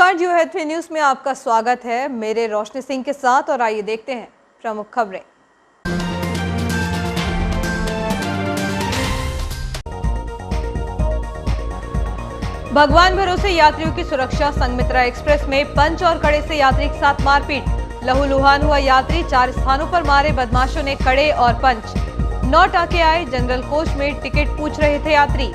नमस्कार, जियो health news में आपका स्वागत है। मेरे रोशनी सिंह के साथ और आइए देखते हैं प्रमुख खबरें। भगवान भरोसे यात्रियों की सुरक्षा। संघमित्रा एक्सप्रेस में पंच और कड़े से यात्री के साथ मारपीट। लहूलुहान हुआ यात्री, 4 स्थानों पर मारे बदमाशों ने कड़े और पंच। 9 टाके आए। जनरल कोच में टिकट पूछ रहे थे यात्री।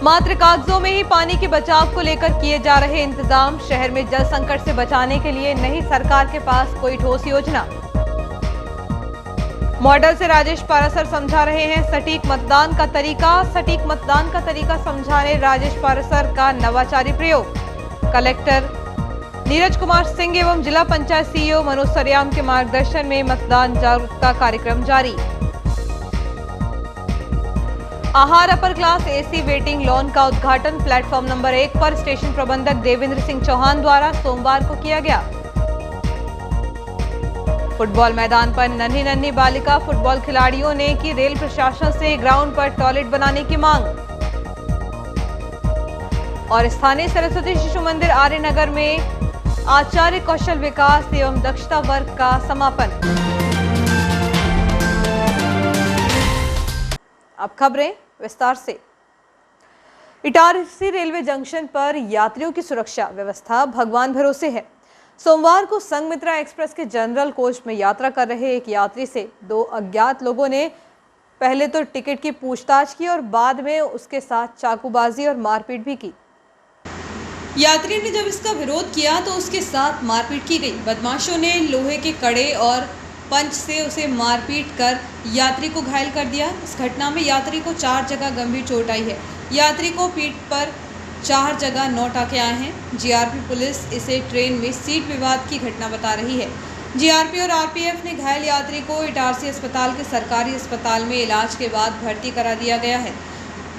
मात्र कागजों में ही पानी के बचाव को लेकर किए जा रहे इंतजाम। शहर में जल संकट से बचाने के लिए नहीं सरकार के पास कोई ठोस योजना। मॉडल से राजेश पारासर समझा रहे हैं सटीक मतदान का तरीका। सटीक मतदान का तरीका समझाने राजेश पारासर का नवाचारी प्रयोग। कलेक्टर नीरज कुमार सिंह एवं जिला पंचायत सीईओ मनोज सरियाम के मार्गदर्शन में मतदान जागरूकता कार्यक्रम जारी। आहार upper class AC waiting lawn का उद्घाटन प्लेटफॉर्म नंबर 1 पर स्टेशन प्रबंधक देवेंद्र सिंह चौहान द्वारा सोमवार को किया गया। फुटबॉल मैदान पर नन्ही बालिका फुटबॉल खिलाड़ियों ने की रेल प्रशासन से ग्राउंड पर टॉयलेट बनाने की मांग। और स्थानीय सरस्वती शिशु मंदिर आर्यनगर में आचार्य कौशल विकास एवं दक्षता वर्ग का समापन। अब खबरें विस्तार से। इटारसी रेलवे जंक्शन पर यात्रियों की सुरक्षा व्यवस्था भगवान भरोसे है। सोमवार को संघमित्रा एक्सप्रेस के जनरल कोच में यात्रा कर रहे एक यात्री से 2 अज्ञात लोगों ने पहले तो टिकट की पूछताछ की और बाद में उसके साथ चाकूबाजी और मारपीट भी की। यात्री ने जब इसका विरोध किया तो उसके साथ मारपीट की गई। बदमाशों ने लोहे के कड़े और पंच से उसे मारपीट कर यात्री को घायल कर दिया। इस घटना में यात्री को 4 जगह गंभीर चोट आई है। यात्री को पीठ पर 4 जगह 9 टाके आए हैं। जीआरपी पुलिस इसे ट्रेन में सीट विवाद की घटना बता रही है। जीआरपी और आरपीएफ ने घायल यात्री को इटारसी अस्पताल के सरकारी अस्पताल में इलाज के बाद भर्ती करा दिया गया है।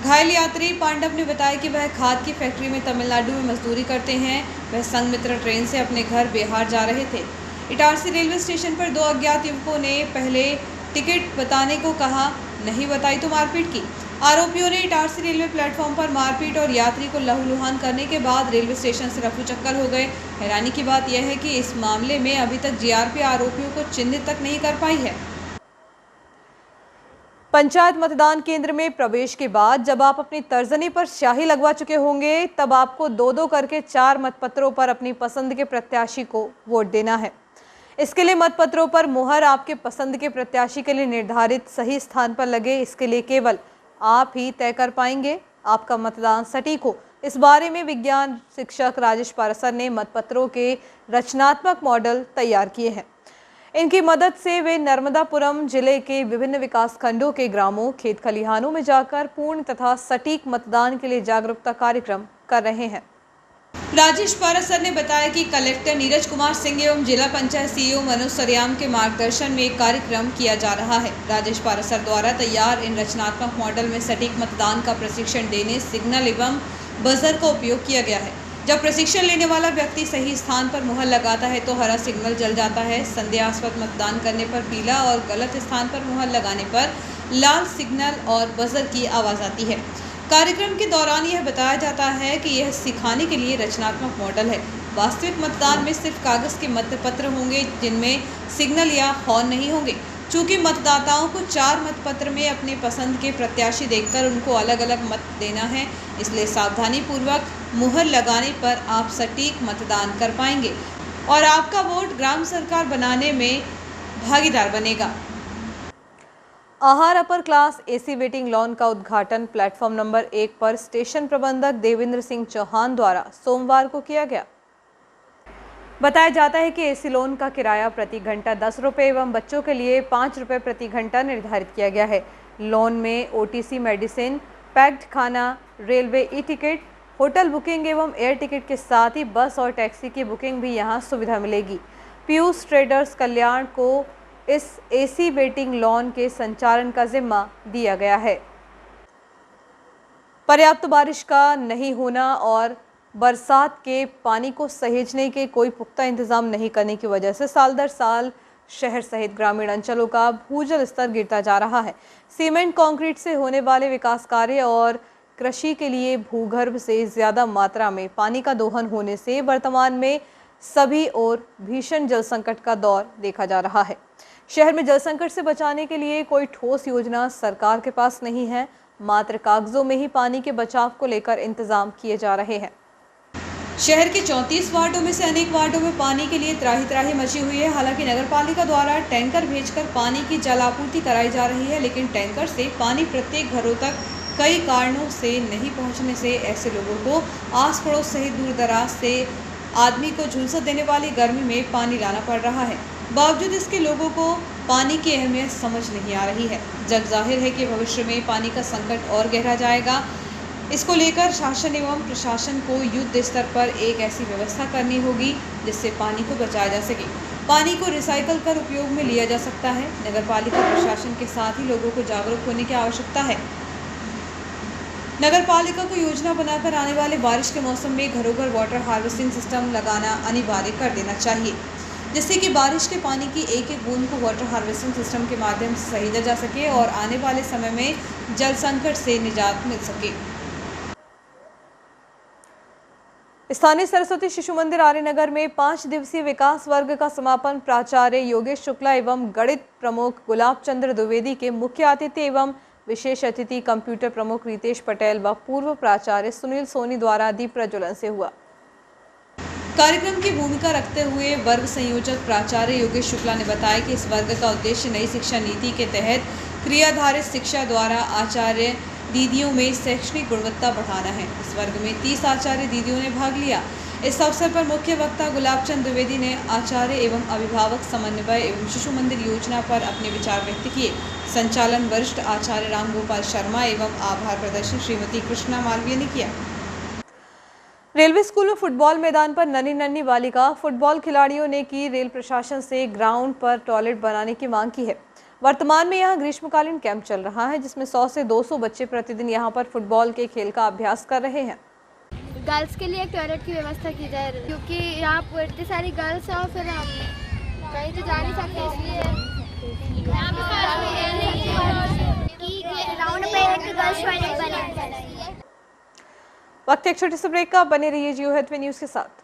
घायल यात्री पांडव ने बताया कि वह खाद की फैक्ट्री में तमिलनाडु में मजदूरी करते हैं। वह संघमित्रा ट्रेन से अपने घर बिहार जा रहे थे। इटारसी रेलवे स्टेशन पर 2 अज्ञात युवकों ने पहले टिकट बताने को कहा, नहीं बताई तो मारपीट की। आरोपियों ने इटारसी रेलवे प्लेटफॉर्म पर मारपीट और यात्री को लहूलुहान करने के बाद रेलवे स्टेशन से रफूचक्कर हो गए। हैरानी की बात यह है कि इस मामले में अभी तक जीआरपी आरोपियों को चिन्हित तक नहीं कर पाई है। पंचायत मतदान केंद्र में प्रवेश के बाद जब आप अपनी तर्जनी पर स्याही लगवा चुके होंगे, तब आपको 2-2 करके 4 मतपत्रों पर अपनी पसंद के प्रत्याशी को वोट देना है। इसके लिए मतपत्रों पर मुहर आपके पसंद के प्रत्याशी के लिए निर्धारित सही स्थान पर लगे। इसके लिए केवल आप ही तय कर पाएंगे आपका मतदान सटीक हो। इस बारे में विज्ञान शिक्षक राजेश पारासर ने मतपत्रों के रचनात्मक मॉडल तैयार किए हैं। इनकी मदद से वे नर्मदापुरम जिले के विभिन्न विकास खंडों के ग्रामों, खेत खलिहानों में जाकर पूर्ण तथा सटीक मतदान के लिए जागरूकता कार्यक्रम कर रहे हैं। राजेश पारासर ने बताया कि कलेक्टर नीरज कुमार सिंह एवं जिला पंचायत सीईओ मनोज सरियाम के मार्गदर्शन में एक कार्यक्रम किया जा रहा है। राजेश पारासर द्वारा तैयार इन रचनात्मक मॉडल में सटीक मतदान का प्रशिक्षण देने सिग्नल एवं बजर का उपयोग किया गया है। जब प्रशिक्षण लेने वाला व्यक्ति सही स्थान पर मुहर लगाता है तो हरा सिग्नल जल जाता है। संदेहास्पद मतदान करने पर पीला और गलत स्थान पर मुहर लगाने पर लाल सिग्नल और बजर की आवाज़ आती है। कार्यक्रम के दौरान यह बताया जाता है कि यह सिखाने के लिए रचनात्मक मॉडल है। वास्तविक मतदान में सिर्फ कागज के मतपत्र होंगे जिनमें सिग्नल या हॉर्न नहीं होंगे। चूँकि मतदाताओं को 4 मतपत्र में अपने पसंद के प्रत्याशी देखकर उनको अलग अलग मत देना है, इसलिए सावधानी पूर्वक मुहर लगाने पर आप सटीक मतदान कर पाएंगे और आपका वोट ग्राम सरकार बनाने में भागीदार बनेगा। आहार upper class AC waiting lawn का उद्घाटन प्लेटफॉर्म नंबर 1 पर स्टेशन प्रबंधक देवेंद्र सिंह चौहान द्वारा सोमवार को किया गया। बताया जाता है कि एसी लॉन का किराया प्रति घंटा 10 रुपये एवं बच्चों के लिए 5 रुपये प्रति घंटा निर्धारित किया गया है। लॉन में ओटीसी मेडिसिन, पैक्ड खाना, railway e ticket, hotel booking एवं एयर टिकट के साथ ही बस और टैक्सी की बुकिंग भी यहाँ सुविधा मिलेगी। पीयूष ट्रेडर्स कल्याण को इस एसी वेटिंग लॉन के संचालन का जिम्मा दिया गया है। पर्याप्त बारिश का नहीं होना और बरसात के पानी को सहेजने के कोई पुख्ता इंतजाम नहीं करने की वजह से साल दर साल शहर सहित ग्रामीण अंचलों का भूजल स्तर गिरता जा रहा है। सीमेंट कंक्रीट से होने वाले विकास कार्य और कृषि के लिए भूगर्भ से ज्यादा मात्रा में पानी का दोहन होने से वर्तमान में सभी ओर भीषण जल संकट का दौर देखा जा रहा है। शहर में जल संकट से बचाने के लिए कोई ठोस योजना सरकार के पास नहीं है, मात्र कागजों में ही पानी के बचाव को लेकर इंतजाम किए जा रहे हैं। शहर के 34 वार्डों में से अनेक वार्डों में पानी के लिए त्राही मची हुई है। हालांकि नगरपालिका द्वारा टैंकर भेजकर पानी की जल आपूर्ति कराई जा रही है, लेकिन टैंकर से पानी प्रत्येक घरों तक कई कारणों से नहीं पहुंचने से ऐसे लोगों को आस पड़ोस सहित दूर दराज से आदमी को झुलसा देने वाली गर्मी में पानी लाना पड़ रहा है। बावजूद इसके लोगों को पानी की अहमियत समझ नहीं आ रही है। जग जाहिर है कि भविष्य में पानी का संकट और गहरा जाएगा। इसको लेकर शासन एवं प्रशासन को युद्ध स्तर पर एक ऐसी व्यवस्था करनी होगी जिससे पानी को बचाया जा सके। पानी को रिसाइकल कर उपयोग में लिया जा सकता है। नगरपालिका प्रशासन के साथ ही लोगों को जागरूक होने की आवश्यकता है। नगरपालिका को योजना बनाकर आने वाले बारिश के मौसम में घरों घर वाटर हार्वेस्टिंग सिस्टम लगाना अनिवार्य कर देना चाहिए, जिससे कि बारिश के पानी की एक एक बूंद को वाटर हार्वेस्टिंग सिस्टम के माध्यम से सहेजा जा सके और आने वाले समय में जल संकट से निजात मिल सके। स्थानीय सरस्वती शिशु मंदिर आर्यनगर में 5 दिवसीय विकास वर्ग का समापन प्राचार्य योगेश शुक्ला एवं गणित प्रमुख गुलाब चंद्र द्विवेदी के मुख्य अतिथि एवं विशेष अतिथि कंप्यूटर प्रमुख रितेश पटेल व पूर्व प्राचार्य सुनील सोनी द्वारा दीप प्रज्वलन से हुआ। कार्यक्रम की भूमिका रखते हुए वर्ग संयोजक प्राचार्य योगेश शुक्ला ने बताया कि इस वर्ग का उद्देश्य नई शिक्षा नीति के तहत क्रियाधारित शिक्षा द्वारा आचार्य दीदियों में शैक्षणिक गुणवत्ता बढ़ाना है। इस वर्ग में 30 आचार्य दीदियों ने भाग लिया। इस अवसर पर मुख्य वक्ता गुलाब चंद द्विवेदी ने आचार्य एवं अभिभावक समन्वय एवं शिशु मंदिर योजना पर अपने विचार व्यक्त किए। संचालन वरिष्ठ आचार्य राम गोपाल शर्मा एवं आभार प्रदर्शन श्रीमती कृष्णा मालवीय ने किया। रेलवे स्कूल में फुटबॉल मैदान पर नन्ही बालिका फुटबॉल खिलाड़ियों ने की रेल प्रशासन से ग्राउंड पर टॉयलेट बनाने की मांग की है। वर्तमान में यहाँ ग्रीष्मकालीन कैंप चल रहा है, जिसमें 100 से 200 बच्चे प्रतिदिन यहाँ पर फुटबॉल के खेल का अभ्यास कर रहे हैं। गर्ल्स के लिए एक टॉयलेट की व्यवस्था की जाए, क्योंकि यहाँ पर इतनी सारी गर्ल्स हैं और फिर हम कहीं तो जा नहीं सकते, इसलिए ग्राउंड पे एक गर्ल्स टॉयलेट बनाया। वक्त एक छोटे से ब्रेक का, बने रहिए जियो हैथवे न्यूज़ के साथ।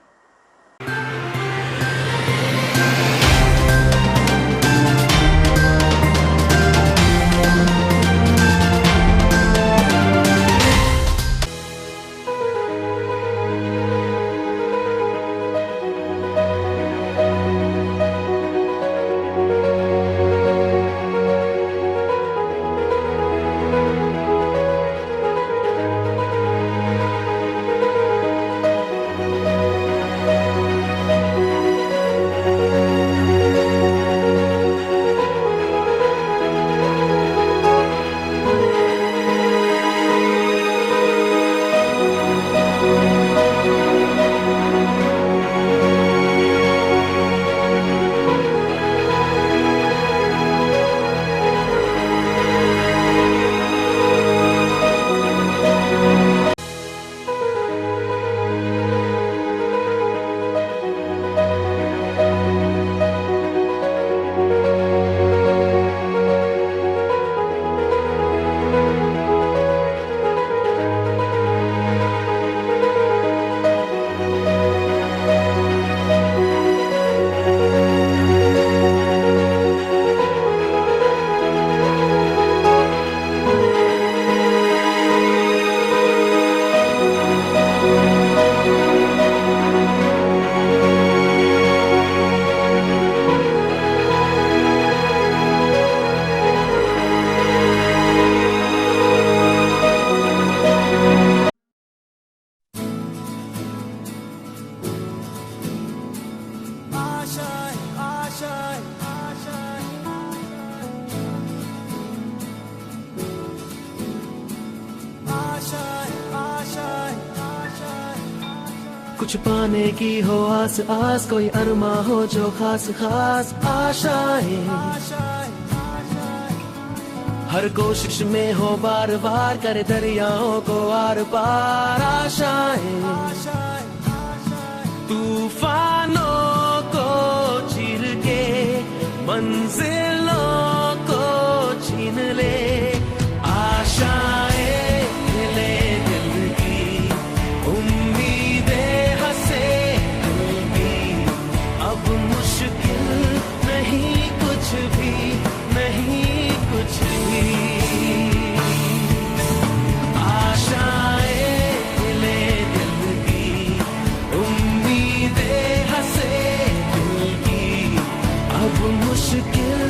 कुछ पाने की हो आस आस, कोई अरमा हो जो खास खास आशाएं, हर कोशिश में हो बार बार करे दरियाओं को आर पार आशाएं, तूफानों को चीर के मंजिलों को छीन ले आशाएं ले मुश्किल नहीं कुछ भी, नहीं कुछ भी। आशाएं ले दिल की, उम्मीदें हंसे दिल की, अब मुश्किल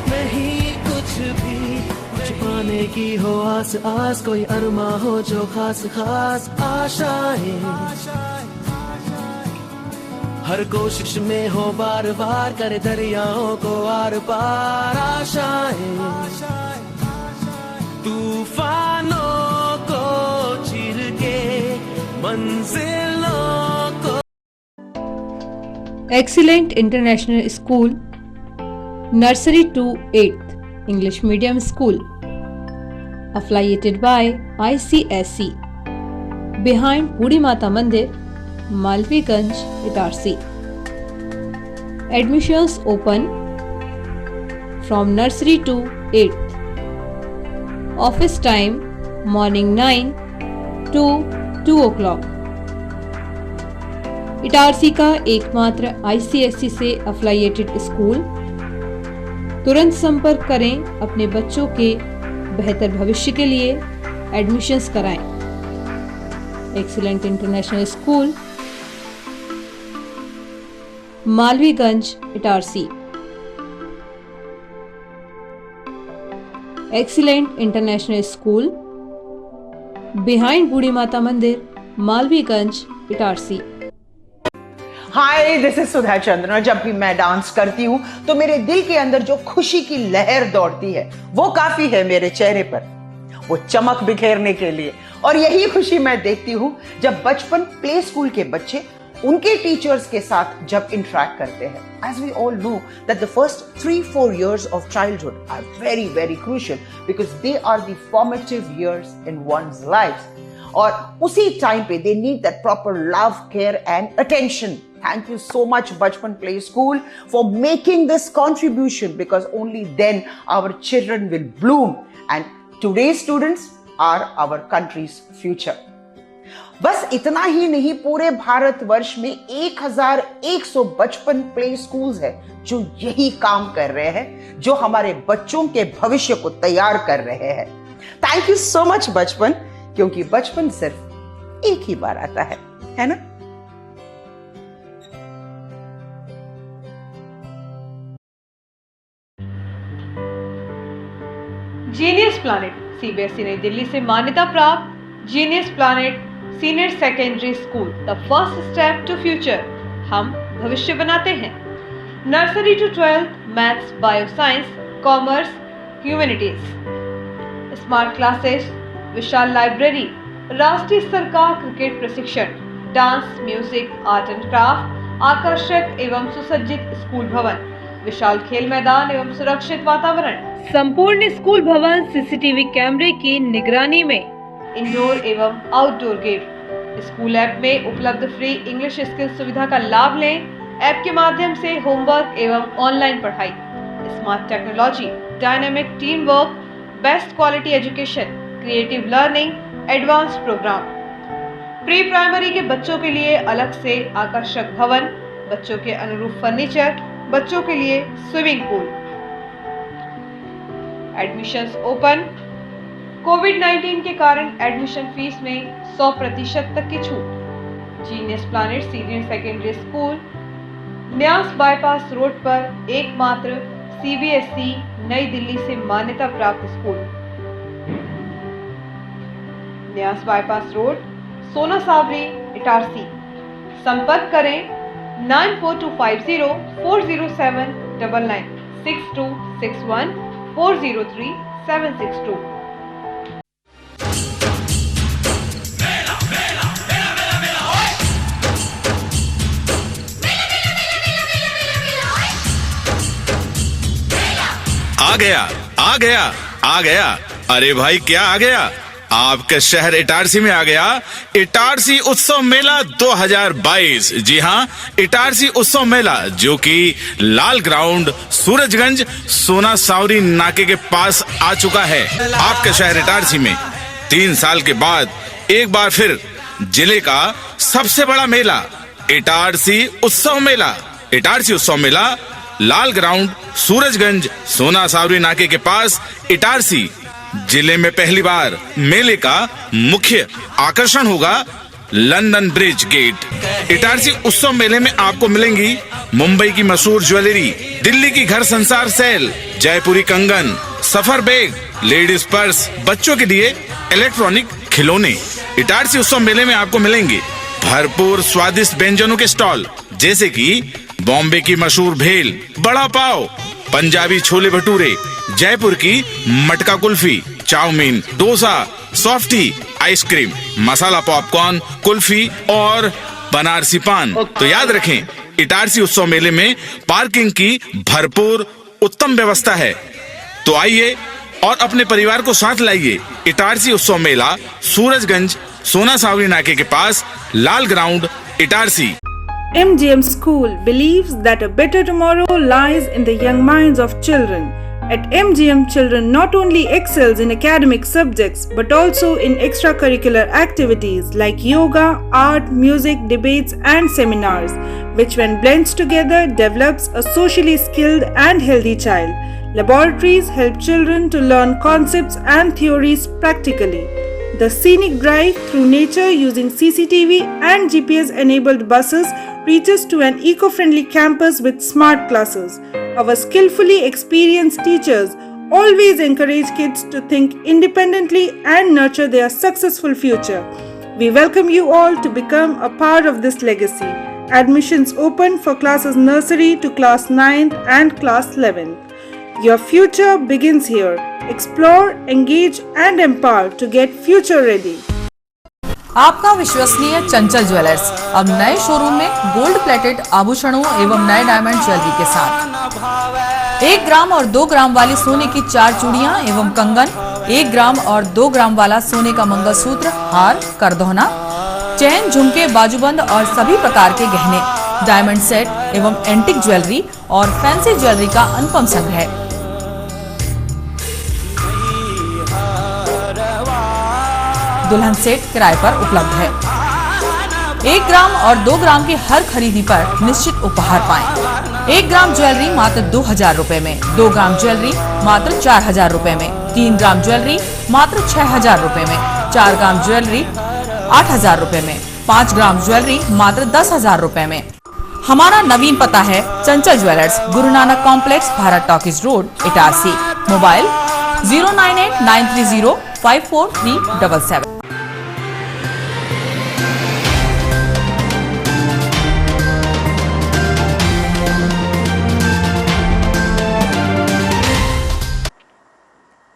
नहीं कुछ भी। कुछ पाने की हो आस आस, कोई अरमा हो जो खास खास। आशाएं हर कोशिश में हो बार बार, करे दरियाओं को आर पार। आशाएं तूफानों को चीर के मंजिलों को। Excellent international school, nursery to 8th English medium school, affiliated by ICSE, behind Burhi Mata Mandir, Malviganj, Itarsi. Admissions open from nursery to 8th. Office time morning 9 to 2 o'clock. Itarsi का एकमात्र ICSE से affiliated स्कूल। तुरंत संपर्क करें अपने बच्चों के बेहतर भविष्य के लिए, एडमिशंस कराएं। Excellent international school, Malviganj, Itarsi. Excellent international school, behind Budhi Mata Mandir, Malviganj, Itarsi. Hi, this is Sudha Chandran. जब भी मैं डांस करती हूँ तो मेरे दिल के अंदर जो खुशी की लहर दौड़ती है वो काफी है मेरे चेहरे पर, वो चमक बिखेरने के लिए। और यही खुशी मैं देखती हूँ जब बचपन प्ले स्कूल के बच्चे उनके टीचर्स के साथ जब इंटरेक्ट करते हैं। As we all know that the first 3-4 years of childhood are very, very crucial because they are the formative years in one's life. और उसी टाइम पे they need that proper love, care and attention. Thank you so much Bachpan Play School for making this contribution, because only then our children will bloom and today's students are our country's future. बस इतना ही नहीं, पूरे भारतवर्ष में 1100 बचपन play schools है जो यही काम कर रहे हैं, जो हमारे बच्चों के भविष्य को तैयार कर रहे हैं। थैंक यू सो मच बचपन, क्योंकि बचपन सिर्फ एक ही बार आता है ना? जीनियस प्लैनेट सीबीएसई नई दिल्ली से मान्यता प्राप्त genius planet senior secondary school, the first step to future. हम भविष्य बनाते हैं। Nursery to 12th maths, bio science, commerce, humanities, smart classes, विशाल लाइब्रेरी, राष्ट्रीय स्तर का क्रिकेट प्रशिक्षण, dance, music, art and craft, आकर्षक एवं सुसज्जित स्कूल भवन, विशाल खेल मैदान एवं सुरक्षित वातावरण, संपूर्ण स्कूल भवन सीसीटीवी कैमरे की निगरानी में, इंडोर एवं आउटडोर गेम। स्कूल ऐप में उपलब्ध फ्री इंग्लिश स्किल सुविधा का लाभ लें। ऐप के माध्यम से होमवर्क एवं ऑनलाइन पढ़ाई, smart technology, dynamic team work, best quality education, creative learning, advance programme. Pre primary के बच्चों के लिए अलग से आकर्षक भवन, बच्चों के अनुरूप फर्नीचर, बच्चों के लिए स्विमिंग पूल। Admissions open. कोविड-19 के कारण एडमिशन फीस में 100% तक की छूट। Genius planet senior secondary school, Nyas bypass road पर एकमात्र सीबीएसई नई दिल्ली से मान्यता प्राप्त स्कूल। न्यास बाईपास रोड, सोना सावरी, इटारसी। संपर्क करें 9425040799, 6261403762। आ गया। अरे भाई, क्या आ गया? आपके शहर इटारसी में आ गया इटारसी उत्सव मेला 2022। जी हाँ, इटारसी उत्सव मेला, जो कि लाल ग्राउंड, सूरजगंज, सोना सावरी नाके के पास आ चुका है। आपके शहर इटारसी में 3 साल के बाद एक बार फिर जिले का सबसे बड़ा मेला इटारसी उत्सव मेला इटारसी उत्सव मेला लाल ग्राउंड, सूरजगंज, सोना सावरी नाके के पास, इटारसी। जिले में पहली बार मेले का मुख्य आकर्षण होगा लंदन ब्रिज गेट। इटारसी उत्सव मेले में आपको मिलेंगी मुंबई की मशहूर ज्वेलरी, दिल्ली की घर संसार सेल, जयपुरी कंगन, सफर बैग, लेडीज पर्स, बच्चों के लिए इलेक्ट्रॉनिक खिलौने। इटारसी उत्सव मेले में आपको मिलेंगे भरपूर स्वादिष्ट व्यंजनों के स्टॉल, जैसे कि बॉम्बे की मशहूर भेल, बड़ा पाव, पंजाबी छोले भटूरे, जयपुर की मटका kulfi, chow mein, dosa, softy, ice cream, masala popcorn, kulfi और बनारसी पान। तो याद रखें, इटारसी उत्सव मेले में पार्किंग की भरपूर उत्तम व्यवस्था है। तो आइए और अपने परिवार को साथ लाइए। इटारसी उत्सव मेला सूरजगंज, सोना सावरी नाके के पास, Lal ground, Itarsi. MGM School believes that a better tomorrow lies in the young minds of children. At MGM, children not only excels in academic subjects but also in extracurricular activities like yoga, art, music, debates and seminars, which when blends together develops a socially skilled and healthy child. Laboratories help children to learn concepts and theories practically. The scenic drive through nature using CCTV and GPS-enabled buses reaches to an eco-friendly campus with smart classes. Our skillfully experienced teachers always encourage kids to think independently and nurture their successful future. We welcome you all to become a part of this legacy. Admissions open for classes nursery to class 9th and class 11th. Your future begins here. Explore, engage and empower to get future ready. आपका विश्वसनीय चंचल jewellers अब नए showroom में gold plated आभूषणों एवं नए diamond jewellery के साथ 1 ग्राम और 2 ग्राम वाली सोने की 4 चूड़ियां एवं कंगन, 1 ग्राम और 2 ग्राम वाला सोने का मंगलसूत्र, हार, करदौना, चैन, झुमके, बाजूबंद और सभी प्रकार के गहने, डायमंड सेट एवं एंटिक ज्वेलरी और फैंसी ज्वेलरी का अनुपम संग्रह। दुल्हन सेट किराए पर उपलब्ध है। 1 ग्राम और 2 ग्राम की हर खरीदी पर निश्चित उपहार पाएं। 1 ग्राम ज्वेलरी मात्र 2000 रुपए में, 2 ग्राम ज्वेलरी मात्र 4000 रुपए में, 3 ग्राम ज्वेलरी मात्र 6000 रुपए में, 4 ग्राम ज्वेलरी 8000 रुपए में, 5 ग्राम ज्वेलरी मात्र 10000 रुपए में। हमारा नवीन पता है Chanchal jewellers, Guru Nanak complex, Bharat talkies road, Itarsi. Mobile 09893054377।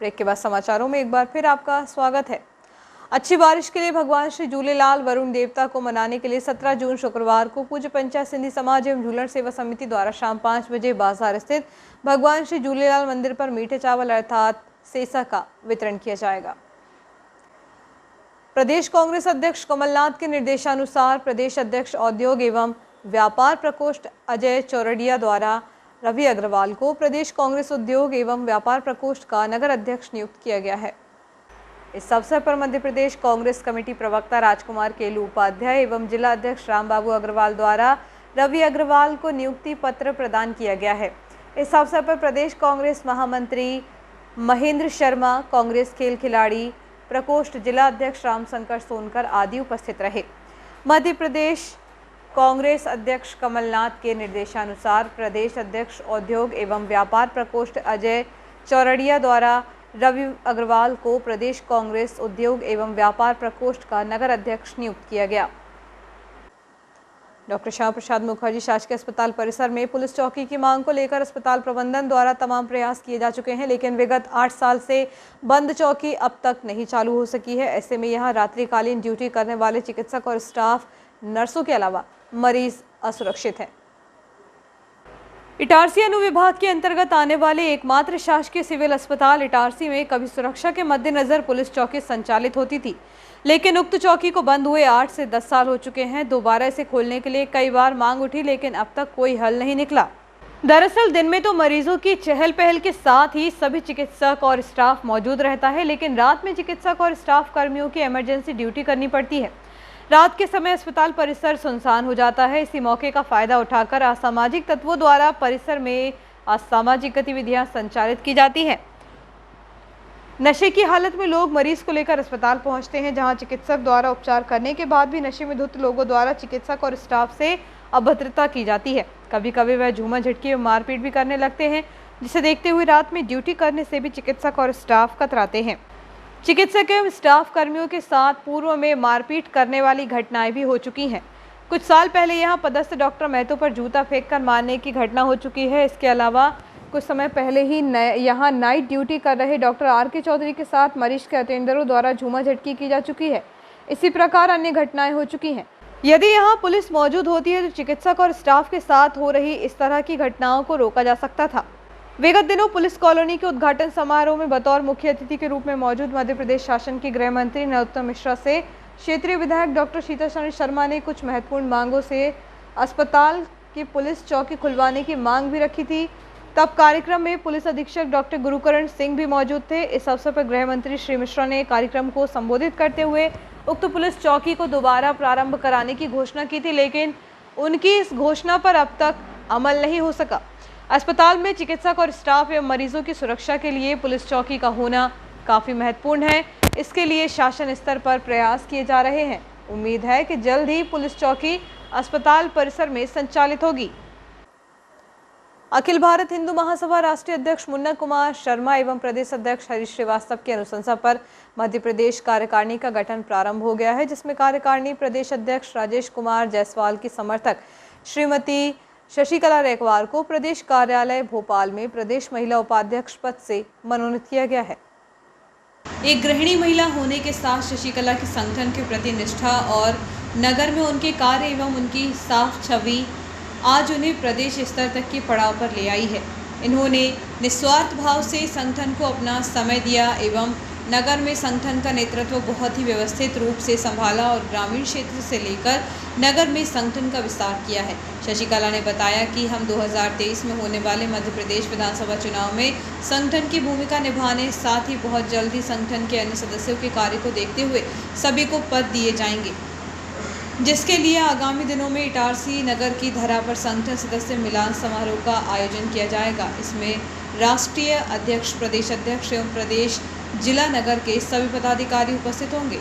Break के बाद समाचारों में एक बार फिर आपका स्वागत है। अच्छी बारिश के लिए भगवान श्री झूलेलाल वरुण देवता को मनाने के लिए 17 जून शुक्रवार को पूज्य पंचायत सिंधी समाज एवं झूलण सेवा समिति द्वारा शाम 5 बजे बाजार स्थित भगवान श्री झूलेलाल मंदिर पर मीठे चावल अर्थात सेसा का वितरण किया जाएगा। प्रदेश कांग्रेस अध्यक्ष कमलनाथ के निर्देशानुसार प्रदेश अध्यक्ष उद्योग एवं व्यापार प्रकोष्ठ अजय चौरडिया द्वारा रवि अग्रवाल को प्रदेश कांग्रेस उद्योग एवं व्यापार प्रकोष्ठ का नगर अध्यक्ष नियुक्त किया गया है। इस अवसर पर मध्य प्रदेश कांग्रेस कमेटी प्रवक्ता राजकुमार केलू उपाध्याय एवं जिला अध्यक्ष रामबाबू अग्रवाल द्वारा रवि अग्रवाल को नियुक्ति पत्र प्रदान किया गया है। इस अवसर पर प्रदेश कांग्रेस महामंत्री महेंद्र शर्मा, कांग्रेस खेल खिलाड़ी प्रकोष्ठ जिला अध्यक्ष रामशंकर सोनकर आदि उपस्थित रहे। मध्य प्रदेश कांग्रेस अध्यक्ष कमलनाथ के निर्देशानुसार प्रदेश अध्यक्ष उद्योग एवं व्यापार प्रकोष्ठ अजय चौरडिया द्वारा रवि अग्रवाल को प्रदेश कांग्रेस उद्योग एवं व्यापार प्रकोष्ठ का नगर अध्यक्ष नियुक्त किया गया। डॉक्टर श्यामा प्रसाद मुखर्जी शासकीय अस्पताल परिसर में पुलिस चौकी की मांग को लेकर अस्पताल प्रबंधन द्वारा तमाम प्रयास किए जा चुके हैं, लेकिन विगत 8 साल से बंद चौकी अब तक नहीं चालू हो सकी है। ऐसे में यहां रात्रिकालीन ड्यूटी करने वाले चिकित्सक और स्टाफ नर्सों के अलावा मरीज असुरक्षित है। इटारसी अनुविभाग के अंतर्गत आने वाले एकमात्र शासकीय सिविल अस्पताल इटारसी में कभी सुरक्षा के मद्देनजर पुलिस चौकी संचालित होती थी, लेकिन उक्त चौकी को बंद हुए 8 से 10 साल हो चुके हैं। दोबारा इसे खोलने के लिए कई बार मांग उठी, लेकिन अब तक कोई हल नहीं निकला। दरअसल दिन में तो मरीजों की चहल पहल के साथ ही सभी चिकित्सक और स्टाफ मौजूद रहता है, लेकिन रात में चिकित्सक और स्टाफ कर्मियों की इमरजेंसी ड्यूटी करनी पड़ती है। रात के समय अस्पताल परिसर सुनसान हो जाता है। इसी मौके का फायदा उठाकर असामाजिक तत्वों द्वारा परिसर में असामाजिक गतिविधियां संचालित की जाती हैं। नशे की हालत में लोग मरीज को लेकर अस्पताल पहुंचते हैं, जहां चिकित्सक द्वारा उपचार करने के बाद भी नशे में धुत लोगों द्वारा चिकित्सक और स्टाफ से अभद्रता की जाती है। कभी कभी वह झूमा झटकी और मारपीट भी करने लगते हैं, जिसे देखते हुए रात में ड्यूटी करने से भी चिकित्सक और स्टाफ कतराते हैं। चिकित्सक एवं स्टाफ कर्मियों के साथ पूर्व में मारपीट करने वाली घटनाएं भी हो चुकी हैं। कुछ साल पहले यहां पदस्थ डॉक्टर महतो पर जूता फेंककर मारने की घटना हो चुकी है। इसके अलावा कुछ समय पहले ही यहां नाइट ड्यूटी कर रहे डॉक्टर आर.के. चौधरी के साथ मरीज के अटेंडरों द्वारा झूमा झटकी की जा चुकी है। इसी प्रकार अन्य घटनाएं हो चुकी हैं। यदि यहां पुलिस मौजूद होती है तो चिकित्सक और स्टाफ के साथ हो रही इस तरह की घटनाओं को रोका जा सकता था। विगत दिनों पुलिस कॉलोनी के उद्घाटन समारोह में बतौर मुख्य अतिथि के रूप में मौजूद मध्य प्रदेश शासन के गृह मंत्री नरोत्तम मिश्रा से क्षेत्रीय विधायक डॉक्टर शीतल शर्मा ने कुछ महत्वपूर्ण मांगों से अस्पताल की पुलिस चौकी खुलवाने की मांग भी रखी थी। तब कार्यक्रम में पुलिस अधीक्षक डॉक्टर गुरुकरण सिंह भी मौजूद थे। इस अवसर पर गृह मंत्री श्री मिश्रा ने कार्यक्रम को संबोधित करते हुए उक्त पुलिस चौकी को दोबारा प्रारंभ कराने की घोषणा की थी, लेकिन उनकी इस घोषणा पर अब तक अमल नहीं हो सका। अस्पताल में चिकित्सक और स्टाफ एवं मरीजों की सुरक्षा के लिए पुलिस चौकी का होना काफी महत्वपूर्ण है। इसके लिए शासन स्तर पर प्रयास किए जा रहे हैं। उम्मीद है कि जल्द ही पुलिस चौकी अस्पताल परिसर में संचालित होगी। अखिल भारत हिंदू महासभा राष्ट्रीय अध्यक्ष मुन्ना कुमार शर्मा एवं प्रदेश अध्यक्ष हरीश श्रीवास्तव की अनुशंसा पर मध्य प्रदेश कार्यकारिणी का गठन प्रारंभ हो गया है, जिसमें कार्यकारिणी प्रदेश अध्यक्ष राजेश कुमार जायसवाल की समर्थक श्रीमती शशिकला रेकवार को प्रदेश कार्यालय भोपाल में प्रदेश महिला उपाध्यक्ष पद से मनोनीत किया गया है। एक गृहिणी महिला होने के साथ शशिकला की संगठन के प्रति निष्ठा और नगर में उनके कार्य एवं उनकी साफ छवि आज उन्हें प्रदेश स्तर तक के पड़ाव पर ले आई है। इन्होंने निस्वार्थ भाव से संगठन को अपना समय दिया एवं नगर में संगठन का नेतृत्व बहुत ही व्यवस्थित रूप से संभाला और ग्रामीण क्षेत्र से लेकर नगर में संगठन का विस्तार किया है। शशिकला ने बताया कि हम 2023 में होने वाले मध्य प्रदेश विधानसभा चुनाव में संगठन की भूमिका निभाने, साथ ही बहुत जल्दी संगठन के अन्य सदस्यों के कार्य को देखते हुए सभी को पद दिए जाएंगे, जिसके लिए आगामी दिनों में इटारसी नगर की धरा पर संगठन सदस्य मिलान समारोह का आयोजन किया जाएगा। इसमें राष्ट्रीय अध्यक्ष, प्रदेश अध्यक्ष एवं प्रदेश जिला नगर के सभी पदाधिकारी उपस्थित होंगे।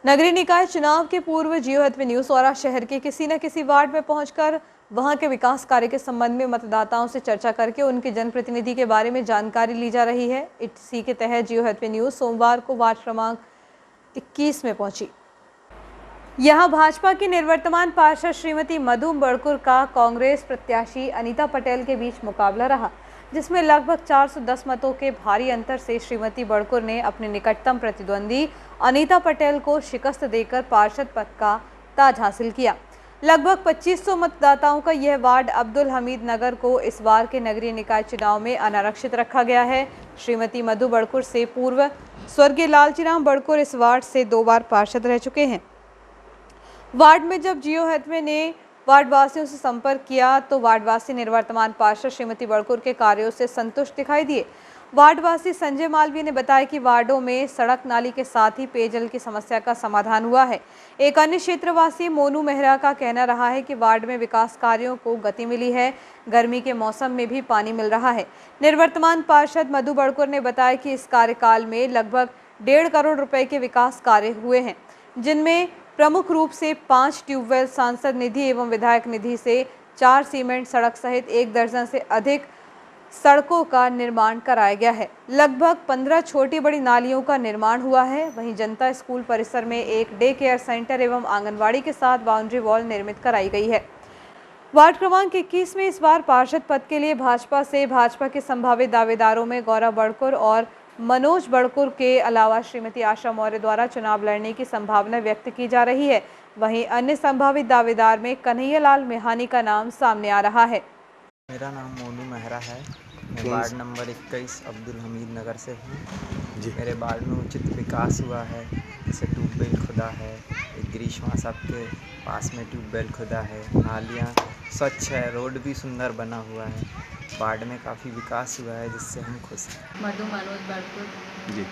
नगरीय निकाय चुनाव के पूर्व जियो हेल्थ न्यूज द्वारा शहर के किसी न किसी वार्ड में पहुंचकर वहां के विकास कार्य के संबंध में मतदाताओं से चर्चा करके उनके जनप्रतिनिधि के बारे में जानकारी ली जा रही है। इसी के तहत जियो हेल्थ न्यूज सोमवार को वार्ड क्रमांक 21 में पहुंची। यहां भाजपा की निवर्तमान पार्षद श्रीमती मधु बड़कुर का कांग्रेस प्रत्याशी अनीता पटेल के बीच मुकाबला रहा, जिसमें लगभग 410 मतों के भारी अंतर से श्रीमती बड़कुर ने अपने निकटतम प्रतिद्वंदी अनीता पटेल को शिकस्त देकर पार्षद पद का ताज हासिल किया। लगभग 2500 मतदाताओं का यह वार्ड अब्दुल हमीद नगर को इस बार के नगरीय निकाय चुनाव में अनारक्षित रखा गया है। श्रीमती मधु बड़कुर से पूर्व स्वर्गीय लालचीराम बड़कुर इस वार्ड से 2 बार पार्षद रह चुके हैं। वार्ड में जब जियो हेल्थ ने वार्डवासियों से संपर्क किया तो वार्डवासी निवर्तमान पार्षद श्रीमती बड़कुर के कार्यों से संतुष्ट दिखाई दिए। वार्डवासी संजय मालवीय ने बताया कि वार्डों में सड़क नाली के साथ ही पेयजल की समस्या का समाधान हुआ है। एक अन्य क्षेत्रवासी मोनू मेहरा का कहना रहा है कि वार्ड में विकास कार्यों को गति मिली है। गर्मी के मौसम में भी पानी मिल रहा है। निवर्तमान पार्षद मधु बड़कुर ने बताया कि इस कार्यकाल में लगभग 1.5 करोड़ रुपए के विकास कार्य हुए हैं, जिनमें प्रमुख रूप से 5 ट्यूबवेल, सांसद निधि एवं विधायक निधि से 4 सीमेंट सड़क सहित 1 दर्जन से अधिक सड़कों का निर्माण कराया गया है। लगभग 15 छोटी बड़ी नालियों का निर्माण हुआ है। वहीं जनता स्कूल परिसर में एक डे केयर सेंटर एवं आंगनवाड़ी के साथ बाउंड्री वॉल निर्मित कराई गई है। वार्ड क्रमांक 21 में इस बार पार्षद पद के लिए भाजपा के संभावित दावेदारों में गौरव बड़कुर और मनोज बड़कुर के अलावा श्रीमती आशा मौर्य द्वारा चुनाव लड़ने की संभावना व्यक्त की जा रही है। वहीं अन्य संभावित दावेदार में कन्हैया लाल मेहानी का नाम सामने आ रहा है। मेरा नाम मोनू मेहरा है। मैं वार्ड नंबर 21 अब्दुल हमीद नगर से हूँ। मेरे वार्ड में उचित विकास हुआ है, जैसे ट्यूबवेल खुदा है, एक ग्रीष्मा सबके पास में ट्यूबवेल खुदा है, नालियाँ स्वच्छ है, रोड भी सुंदर बना हुआ है। वार्ड में काफ़ी विकास हुआ है, जिससे हम खुश हैं। मनोज बड़कुर जी।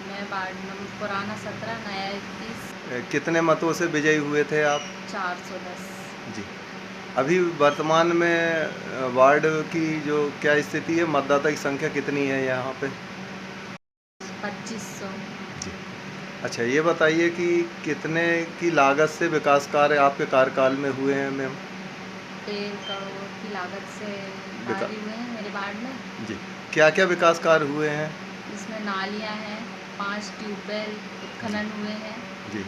मैं वार्ड नंबर पुराना 17 नया 21 कितने मतों से विजयी हुए थे आप? 410। जी। अभी वर्तमान में वार्ड की जो क्या स्थिति है, मतदाता की संख्या कितनी है यहाँ पे? 2500। जी। अच्छा, ये बताइए कि कितने की लागत से विकास कार्य आपके कार्यकाल में हुए हैं मैम? 1 करोड़ की लागत से कार्य हुए हैं मेरे वार्ड में। जी। क्या क्या विकास कार्य हुए हैं? इसमें नालियाँ हैं, 5 ट्यूबवेल उत्खनन हुए हैं। जी।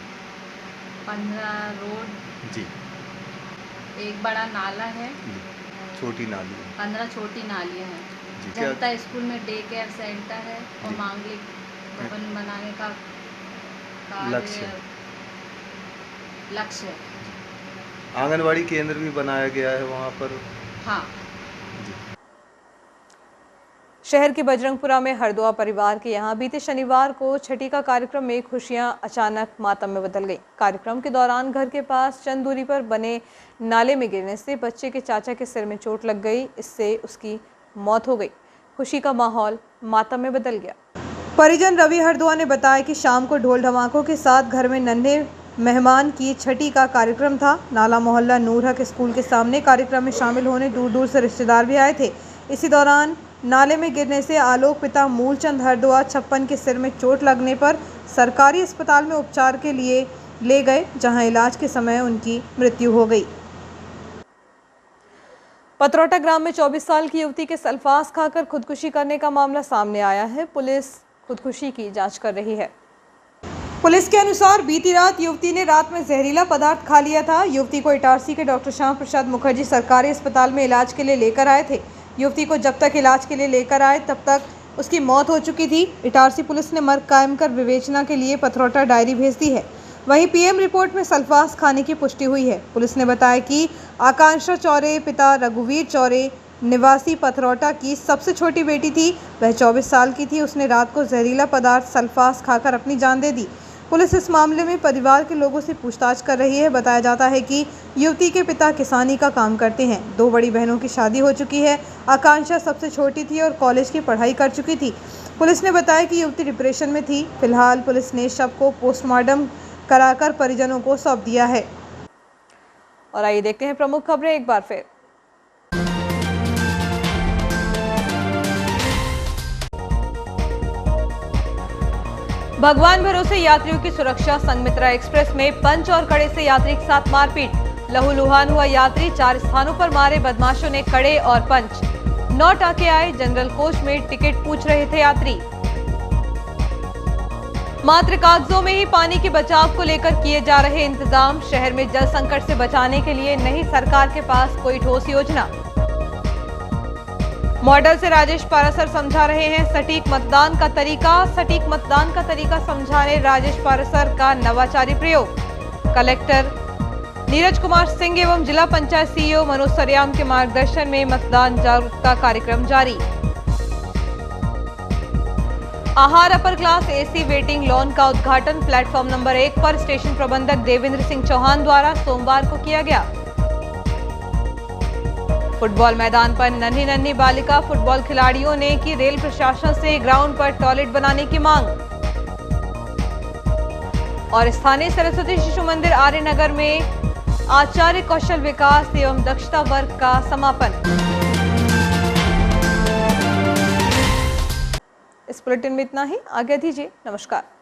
15 रोड। जी। एक बड़ा नाला है। जी। छोटी नाली है। 15 छोटी नालियाँ हैं। जी। क्या जनता स्कूल में डे केयर सेंटर है और जी। मांगलिक भवन बनाने का लक्ष्य है। आंगनवाड़ी केंद्र भी बनाया गया है वहाँ पर? हाँ। शहर के बजरंगपुरा में हरदुआ परिवार के यहाँ बीते शनिवार को छठी का कार्यक्रम में खुशियां अचानक मातम में बदल गई। कार्यक्रम के दौरान घर के पास चंद दूरी पर बने नाले में गिरने से बच्चे के चाचा के सिर में चोट लग गई। इससे उसकी मौत हो गई। खुशी का माहौल मातम में बदल गया। परिजन रवि हरदुआ ने बताया कि शाम को ढोल ढमाकों के साथ घर में नन्हे मेहमान की छठी का कार्यक्रम था। नाला मोहल्ला नूर हक स्कूल के सामने कार्यक्रम में शामिल होने दूर दूर से रिश्तेदार भी आए थे। इसी दौरान नाले में गिरने से आलोक पिता मूलचंद हरदुआ 56 के सिर में चोट लगने पर सरकारी अस्पताल में उपचार के लिए ले गए, जहां इलाज के समय उनकी मृत्यु हो गई। पतरौटा ग्राम में 24 साल की युवती के सल्फास खाकर खुदकुशी करने का मामला सामने आया है। पुलिस खुदकुशी की जांच कर रही है। पुलिस के अनुसार बीती रात युवती ने रात में जहरीला पदार्थ खा लिया था। युवती को इटारसी के डॉक्टर श्याम प्रसाद मुखर्जी सरकारी अस्पताल में इलाज के लिए लेकर आए थे। युवती को जब तक इलाज के लिए लेकर आए तब तक उसकी मौत हो चुकी थी। इटारसी पुलिस ने मर्ग कायम कर विवेचना के लिए पथरौटा डायरी भेज दी है। वहीं पीएम रिपोर्ट में सल्फास खाने की पुष्टि हुई है। पुलिस ने बताया कि आकांक्षा चौरे पिता रघुवीर चौरे निवासी पथरौटा की सबसे छोटी बेटी थी। वह 24 साल की थी। उसने रात को जहरीला पदार्थ सल्फास खाकर अपनी जान दे दी। पुलिस इस मामले में परिवार के लोगों से पूछताछ कर रही है। बताया जाता है कि युवती के पिता किसानी का काम करते हैं। 2 बड़ी बहनों की शादी हो चुकी है। आकांक्षा सबसे छोटी थी और कॉलेज की पढ़ाई कर चुकी थी। पुलिस ने बताया कि युवती डिप्रेशन में थी। फिलहाल पुलिस ने शव को पोस्टमार्टम कराकर परिजनों को सौंप दिया है। और आइए देखते हैं प्रमुख खबरें एक बार फिर। भगवान भरोसे यात्रियों की सुरक्षा। संघमित्रा एक्सप्रेस में पंच और कड़े से यात्री के साथ मारपीट। लहूलुहान हुआ यात्री। 4 स्थानों पर मारे बदमाशों ने कड़े और पंच। 9 टाके आए। जनरल कोच में टिकट पूछ रहे थे यात्री। मात्र कागजों में ही पानी के बचाव को लेकर किए जा रहे इंतजाम। शहर में जल संकट से बचाने के लिए नहीं सरकार के पास कोई ठोस योजना। मॉडल से राजेश पारासर समझा रहे हैं सटीक मतदान का तरीका। सटीक मतदान का तरीका समझाने राजेश पारासर का नवाचारी प्रयोग। कलेक्टर नीरज कुमार सिंह एवं जिला पंचायत सीईओ मनोज सरियाम के मार्गदर्शन में मतदान जागरूकता कार्यक्रम जारी। आहार upper class AC waiting lawn का उद्घाटन प्लेटफॉर्म नंबर 1 पर स्टेशन प्रबंधक देवेंद्र सिंह चौहान द्वारा सोमवार को किया गया। फुटबॉल मैदान पर नन्ही बालिका फुटबॉल खिलाड़ियों ने की रेल प्रशासन से ग्राउंड पर टॉयलेट बनाने की मांग। और स्थानीय सरस्वती शिशु मंदिर आर्यनगर में आचार्य कौशल विकास एवं दक्षता वर्ग का समापन। इस बुलेटिन में इतना ही। आज्ञा दीजिए। नमस्कार।